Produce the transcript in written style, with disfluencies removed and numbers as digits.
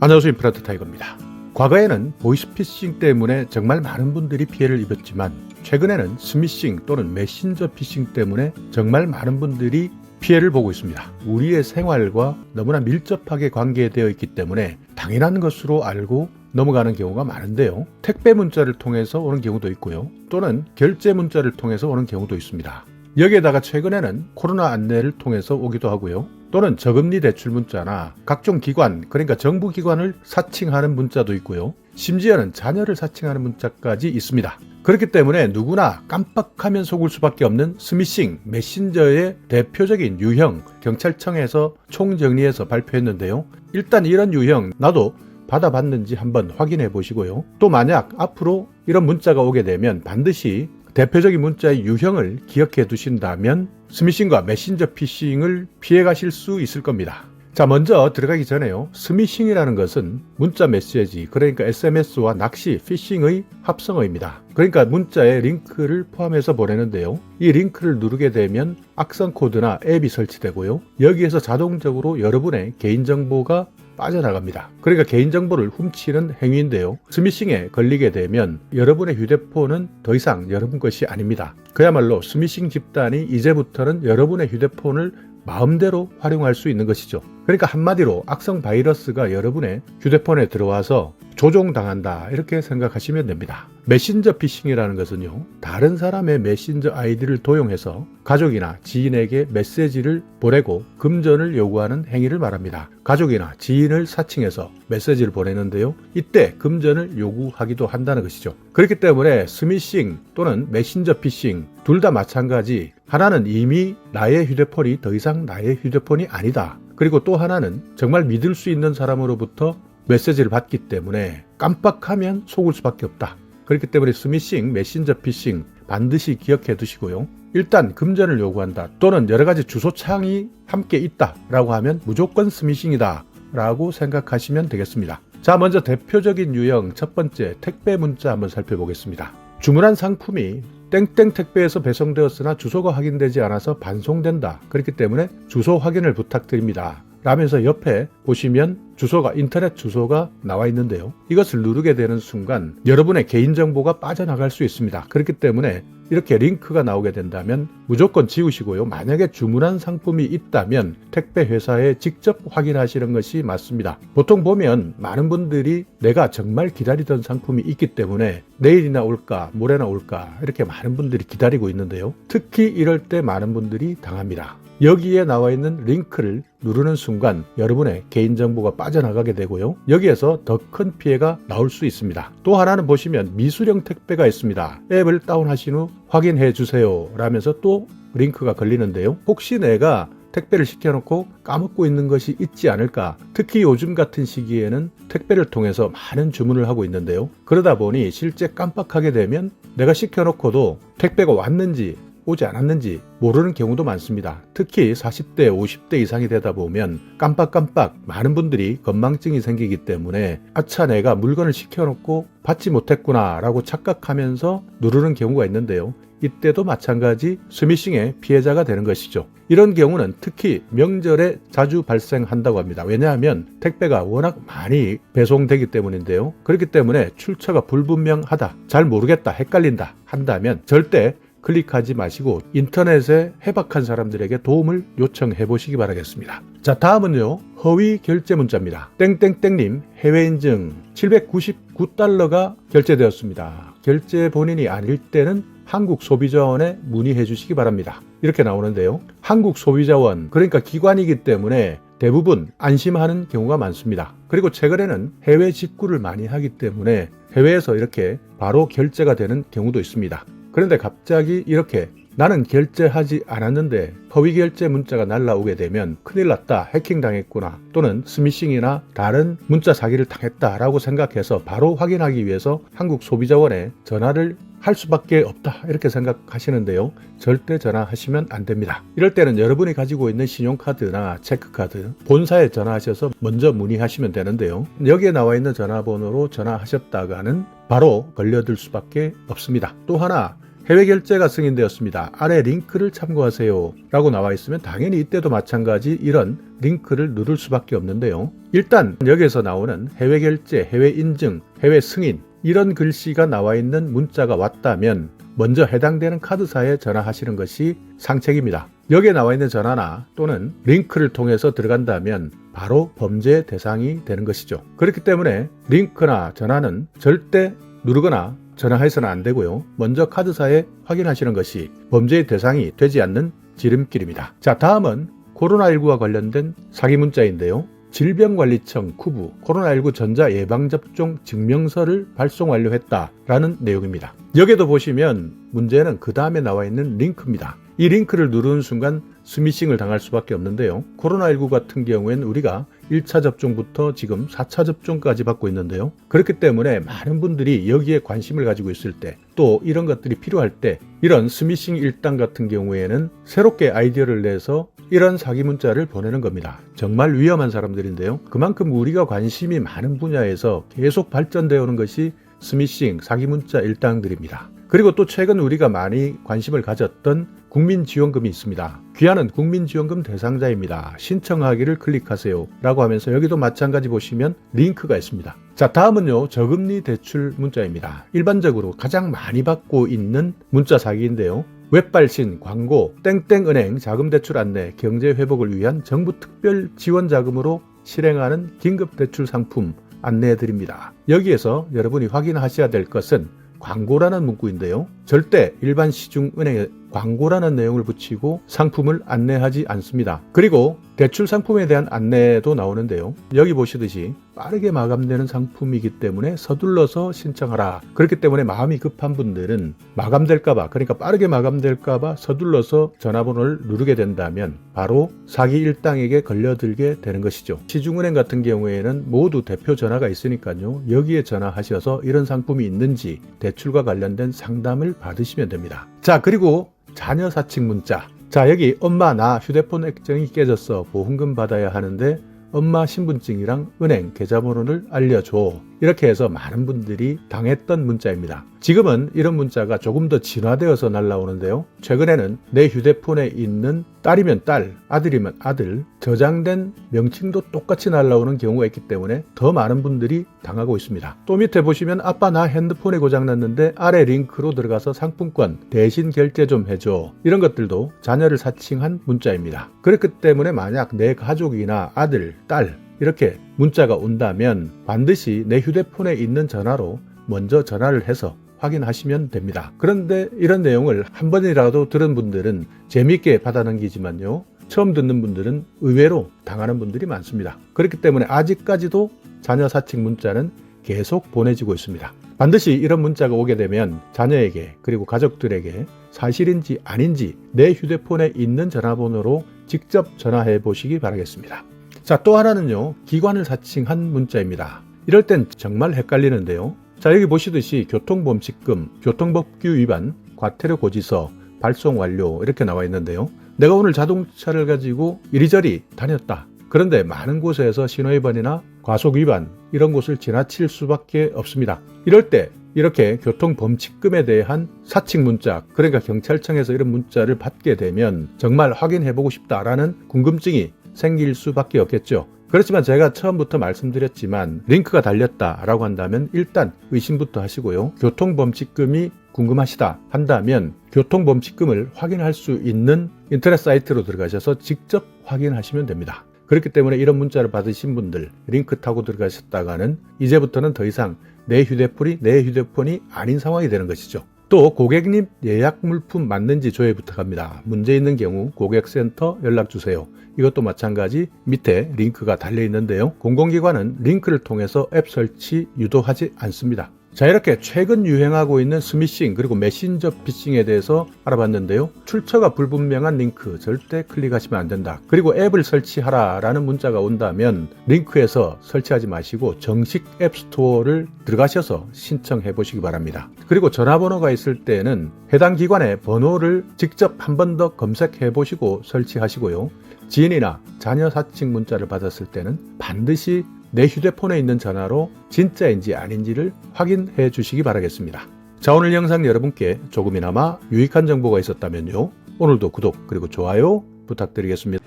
안녕하세요. 임플란트 타이거입니다. 과거에는 보이스피싱 때문에 정말 많은 분들이 피해를 입었지만 최근에는 스미싱 또는 메신저 피싱 때문에 정말 많은 분들이 피해를 보고 있습니다. 우리의 생활과 너무나 밀접하게 관계되어 있기 때문에 당연한 것으로 알고 넘어가는 경우가 많은데요. 택배 문자를 통해서 오는 경우도 있고요. 또는 결제 문자를 통해서 오는 경우도 있습니다. 여기에다가 최근에는 코로나 안내를 통해서 오기도 하고요. 또는 저금리 대출 문자나 각종 기관, 그러니까 정부 기관을 사칭하는 문자도 있고요. 심지어는 자녀를 사칭하는 문자까지 있습니다. 그렇기 때문에 누구나 깜빡하면 속을 수밖에 없는 스미싱, 메신저의 대표적인 유형, 경찰청에서 총정리해서 발표했는데요. 일단 이런 유형 나도 받아봤는지 한번 확인해 보시고요. 또 만약 앞으로 이런 문자가 오게 되면 반드시 대표적인 문자의 유형을 기억해 두신다면 스미싱과 메신저 피싱을 피해 가실 수 있을 겁니다. 자, 먼저 들어가기 전에요. 스미싱이라는 것은 문자 메시지, 그러니까 SMS와 낚시, 피싱의 합성어입니다. 그러니까 문자에 링크를 포함해서 보내는데요. 이 링크를 누르게 되면 악성 코드나 앱이 설치되고요. 여기에서 자동적으로 여러분의 개인정보가 빠져나갑니다. 그러니까 개인정보를 훔치는 행위인데요. 스미싱에 걸리게 되면 여러분의 휴대폰은 더 이상 여러분 것이 아닙니다. 그야말로 스미싱 집단이 이제부터는 여러분의 휴대폰을 마음대로 활용할 수 있는 것이죠. 그러니까 한마디로 악성 바이러스가 여러분의 휴대폰에 들어와서 조종당한다, 이렇게 생각하시면 됩니다. 메신저 피싱이라는 것은요, 다른 사람의 메신저 아이디를 도용해서 가족이나 지인에게 메시지를 보내고 금전을 요구하는 행위를 말합니다. 가족이나 지인을 사칭해서 메시지를 보내는데요, 이때 금전을 요구하기도 한다는 것이죠. 그렇기 때문에 스미싱 또는 메신저 피싱 둘 다 마찬가지. 하나는 이미 나의 휴대폰이 더 이상 나의 휴대폰이 아니다. 그리고 또 하나는 정말 믿을 수 있는 사람으로부터 메시지를 받기 때문에 깜빡하면 속을 수밖에 없다. 그렇기 때문에 스미싱, 메신저 피싱 반드시 기억해 두시고요. 일단 금전을 요구한다 또는 여러 가지 주소창이 함께 있다라고 하면 무조건 스미싱이다 라고 생각하시면 되겠습니다. 자, 먼저 대표적인 유형 첫 번째, 택배 문자 한번 살펴보겠습니다. 주문한 상품이 땡땡 택배에서 배송되었으나 주소가 확인되지 않아서 반송된다. 그렇기 때문에 주소 확인을 부탁드립니다 라면서 옆에 보시면 주소가, 인터넷 주소가 나와 있는데요. 이것을 누르게 되는 순간 여러분의 개인정보가 빠져나갈 수 있습니다. 그렇기 때문에 이렇게 링크가 나오게 된다면 무조건 지우시고요. 만약에 주문한 상품이 있다면 택배 회사에 직접 확인하시는 것이 맞습니다. 보통 보면 많은 분들이 내가 정말 기다리던 상품이 있기 때문에 내일이나 올까 모레나 올까 이렇게 많은 분들이 기다리고 있는데요. 특히 이럴 때 많은 분들이 당합니다. 여기에 나와 있는 링크를 누르는 순간 여러분의 개인정보가 빠져나가게 되고요. 여기에서 더 큰 피해가 나올 수 있습니다. 또 하나는 보시면 미수령 택배가 있습니다. 앱을 다운하신 후 확인해 주세요 라면서 또 링크가 걸리는데요. 혹시 내가 택배를 시켜놓고 까먹고 있는 것이 있지 않을까. 특히 요즘 같은 시기에는 택배를 통해서 많은 주문을 하고 있는데요. 그러다 보니 실제 깜빡하게 되면 내가 시켜놓고도 택배가 왔는지 오지 않았는지 모르는 경우도 많습니다. 특히 40대, 50대 이상이 되다 보면 깜빡깜빡 많은 분들이 건망증이 생기기 때문에 아차, 내가 물건을 시켜놓고 받지 못했구나 라고 착각하면서 누르는 경우가 있는데요. 이때도 마찬가지 스미싱의 피해자가 되는 것이죠. 이런 경우는 특히 명절에 자주 발생한다고 합니다. 왜냐하면 택배가 워낙 많이 배송되기 때문인데요. 그렇기 때문에 출처가 불분명하다, 잘 모르겠다, 헷갈린다 한다면 절대 클릭하지 마시고 인터넷에 해박한 사람들에게 도움을 요청해 보시기 바라겠습니다. 자, 다음은요, 허위 결제 문자입니다. 땡땡땡님 해외인증 799달러가 결제되었습니다. 결제 본인이 아닐 때는 한국소비자원에 문의해 주시기 바랍니다. 이렇게 나오는데요. 한국소비자원, 그러니까 기관이기 때문에 대부분 안심하는 경우가 많습니다. 그리고 최근에는 해외 직구를 많이 하기 때문에 해외에서 이렇게 바로 결제가 되는 경우도 있습니다. 그런데 갑자기 이렇게 나는 결제하지 않았는데 허위 결제 문자가 날라오게 되면 큰일 났다, 해킹 당했구나, 또는 스미싱이나 다른 문자 사기를 당했다라고 생각해서 바로 확인하기 위해서 한국소비자원에 전화를 할 수밖에 없다, 이렇게 생각하시는데요. 절대 전화하시면 안 됩니다. 이럴 때는 여러분이 가지고 있는 신용카드나 체크카드 본사에 전화하셔서 먼저 문의하시면 되는데요. 여기에 나와 있는 전화번호로 전화하셨다가는 바로 걸려들 수밖에 없습니다. 또 하나, 해외 결제가 승인되었습니다. 아래 링크를 참고하세요 라고 나와 있으면 당연히 이때도 마찬가지 이런 링크를 누를 수밖에 없는데요. 일단 여기에서 나오는 해외 결제, 해외 인증, 해외 승인 이런 글씨가 나와 있는 문자가 왔다면 먼저 해당되는 카드사에 전화하시는 것이 상책입니다. 여기에 나와 있는 전화나 또는 링크를 통해서 들어간다면 바로 범죄 대상이 되는 것이죠. 그렇기 때문에 링크나 전화는 절대 누르거나 전화해서는 안 되고요. 먼저 카드사에 확인하시는 것이 범죄의 대상이 되지 않는 지름길입니다. 자, 다음은 코로나19와 관련된 사기 문자인데요. 질병관리청 쿠부 코로나19 전자예방접종 증명서를 발송 완료했다라는 내용입니다. 여기에도 보시면 문제는 그 다음에 나와 있는 링크입니다. 이 링크를 누르는 순간 스미싱을 당할 수밖에 없는데요. 코로나19 같은 경우에는 우리가 1차 접종부터 지금 4차 접종까지 받고 있는데요. 그렇기 때문에 많은 분들이 여기에 관심을 가지고 있을 때 또 이런 것들이 필요할 때 이런 스미싱 일당 같은 경우에는 새롭게 아이디어를 내서 이런 사기 문자를 보내는 겁니다. 정말 위험한 사람들인데요. 그만큼 우리가 관심이 많은 분야에서 계속 발전되어 오는 것이 스미싱, 사기 문자 일당들입니다. 그리고 또 최근 우리가 많이 관심을 가졌던 국민지원금이 있습니다. 귀하는 국민지원금 대상자입니다. 신청하기를 클릭하세요 라고 하면서 여기도 마찬가지 보시면 링크가 있습니다. 자, 다음은요, 저금리 대출 문자입니다. 일반적으로 가장 많이 받고 있는 문자 사기인데요. 웹발신, 광고, 땡땡은행 자금대출 안내, 경제회복을 위한 정부 특별 지원 자금으로 실행하는 긴급대출 상품 안내해드립니다. 여기에서 여러분이 확인하셔야 될 것은 광고라는 문구인데요. 절대 일반 시중은행에 광고라는 내용을 붙이고 상품을 안내하지 않습니다. 그리고 대출 상품에 대한 안내도 나오는데요. 여기 보시듯이 빠르게 마감되는 상품이기 때문에 서둘러서 신청하라. 그렇기 때문에 마음이 급한 분들은 마감될까봐, 그러니까 빠르게 마감될까봐 서둘러서 전화번호를 누르게 된다면 바로 사기 일당에게 걸려들게 되는 것이죠. 시중은행 같은 경우에는 모두 대표 전화가 있으니까요. 여기에 전화하셔서 이런 상품이 있는지 대출과 관련된 상담을 받으시면 됩니다. 자, 그리고 자녀 사칭 문자. 자, 여기 엄마 나 휴대폰 액정이 깨졌어. 보험금 받아야 하는데 엄마 신분증이랑 은행 계좌번호를 알려줘. 이렇게 해서 많은 분들이 당했던 문자입니다. 지금은 이런 문자가 조금 더 진화되어서 날라오는데요. 최근에는 내 휴대폰에 있는 딸이면 딸, 아들이면 아들, 저장된 명칭도 똑같이 날라오는 경우가 있기 때문에 더 많은 분들이 당하고 있습니다. 또 밑에 보시면 아빠 나 핸드폰에 고장났는데 아래 링크로 들어가서 상품권 대신 결제 좀 해줘. 이런 것들도 자녀를 사칭한 문자입니다. 그렇기 때문에 만약 내 가족이나 아들, 딸 이렇게 문자가 온다면 반드시 내 휴대폰에 있는 전화로 먼저 전화를 해서 확인하시면 됩니다. 그런데 이런 내용을 한 번이라도 들은 분들은 재미있게 받아 넘기지만요. 처음 듣는 분들은 의외로 당하는 분들이 많습니다. 그렇기 때문에 아직까지도 자녀 사칭 문자는 계속 보내지고 있습니다. 반드시 이런 문자가 오게 되면 자녀에게 그리고 가족들에게 사실인지 아닌지 내 휴대폰에 있는 전화번호로 직접 전화해 보시기 바라겠습니다. 자, 또 하나는요, 기관을 사칭한 문자입니다. 이럴 땐 정말 헷갈리는데요. 자, 여기 보시듯이 교통범칙금, 교통법규 위반, 과태료 고지서, 발송 완료 이렇게 나와 있는데요. 내가 오늘 자동차를 가지고 이리저리 다녔다. 그런데 많은 곳에서 신호위반이나 과속위반 이런 곳을 지나칠 수밖에 없습니다. 이럴 때 이렇게 교통범칙금에 대한 사칭 문자, 그러니까 경찰청에서 이런 문자를 받게 되면 정말 확인해보고 싶다라는 궁금증이 생길 수밖에 없겠죠. 그렇지만 제가 처음부터 말씀드렸지만 링크가 달렸다라고 한다면 일단 의심부터 하시고요. 교통범칙금이 궁금하시다 한다면 교통범칙금을 확인할 수 있는 인터넷 사이트로 들어가셔서 직접 확인하시면 됩니다. 그렇기 때문에 이런 문자를 받으신 분들 링크 타고 들어가셨다가는 이제부터는 더 이상 내 휴대폰이 아닌 상황이 되는 것이죠. 또 고객님 예약 물품 맞는지 조회 부탁합니다. 문제 있는 경우 고객센터 연락주세요. 이것도 마찬가지 밑에 링크가 달려 있는데요. 공공기관은 링크를 통해서 앱 설치 유도하지 않습니다. 자, 이렇게 최근 유행하고 있는 스미싱 그리고 메신저 피싱에 대해서 알아봤는데요. 출처가 불분명한 링크 절대 클릭하시면 안 된다. 그리고 앱을 설치하라 라는 문자가 온다면 링크에서 설치하지 마시고 정식 앱스토어를 들어가셔서 신청해 보시기 바랍니다. 그리고 전화번호가 있을 때는 해당 기관의 번호를 직접 한 번 더 검색해 보시고 설치하시고요. 지인이나 자녀 사칭 문자를 받았을 때는 반드시 내 휴대폰에 있는 전화로 진짜인지 아닌지를 확인해 주시기 바라겠습니다. 자, 오늘 영상 여러분께 조금이나마 유익한 정보가 있었다면요. 오늘도 구독 그리고 좋아요 부탁드리겠습니다.